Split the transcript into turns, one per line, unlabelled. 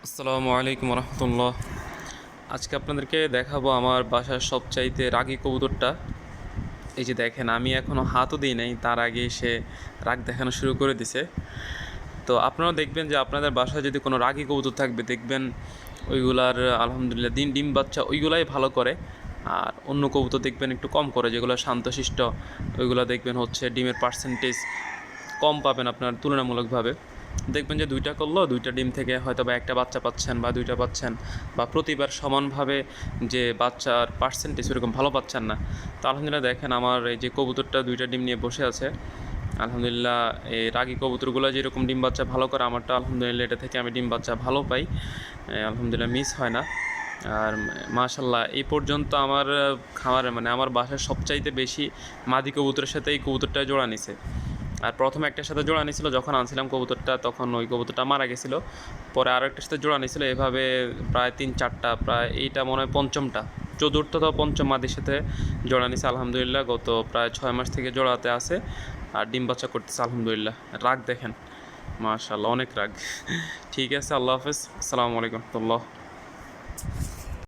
আসসালামু আলাইকুম রহমতুল্লাহ। আজকে আপনাদেরকে দেখাবো আমার বাসার সবচাইতে রাগী কবুতরটা। এই যে দেখেন, আমি এখনও হাতও দিই নাই, তার আগে সে রাগ দেখানো শুরু করে দিছে। তো আপনারাও দেখবেন যে আপনাদের বাসায় যদি কোনো রাগী কবুতর থাকবে, দেখবেন ওইগুলার আলহামদুলিল্লাহ ডিম বাচ্চা ওইগুলাই ভালো করে। আর অন্য কবুতর দেখবেন একটু কম করে, যেগুলো শান্তশিষ্ট ওইগুলো দেখবেন হচ্ছে ডিমের পার্সেন্টেজ কম পাবেন আপনার তুলনামূলকভাবে। দেখবেন যে দুইটা করলো, দুইটা ডিম থেকে হয়তো বা একটা বাচ্চা পাচ্ছেন বা দুইটা পাচ্ছেন, বা প্রতিবার সমানভাবে যে বাচ্চার পার্সেন্টেজ ওরকম ভালো পাচ্ছেন না। তো আলহামদুলিল্লাহ দেখেন, আমার এই যে কবুতরটা দুইটা ডিম নিয়ে বসে আছে। আলহামদুলিল্লাহ এই রাগী কবুতরগুলো যেরকম ডিম বাচ্চা ভালো করে, আমারটা আলহামদুলিল্লাহ এটা থেকে আমি ডিম বাচ্চা ভালো পাই, আলহামদুলিল্লাহ মিস হয় না। আর মাশাল্লাহ এই পর্যন্ত আমার খামারে মানে আমার বাসার সবচাইতে বেশি মাদি কবুতরের সাথে এই কবুতরটা জোড়া নিছে। আর প্রথমে একটার সাথে জোড়া নিয়েছিল, যখন আনছিলাম কবুতরটা তখন ওই কবুতরটা মারা গেছিলো। পরে আরও একটার সাথে জোড়া নিয়েছিল, এভাবে প্রায় 3-4টা, প্রায় এইটা মনে হয় পঞ্চমটা, চতুর্থ তো পঞ্চম মাদির সাথে জোড়া নিছে। আলহামদুলিল্লাহ গত প্রায় 6 মাস থেকে জোড়াতে আছে আর ডিম বাচ্চা করতেছে আলহামদুলিল্লাহ। রাগ দেখেন, মাশাআল্লাহ অনেক রাগ। ঠিক আছে, আল্লাহ হাফেজ, আসসালামু আলাইকুম রহমতুল্লাহ।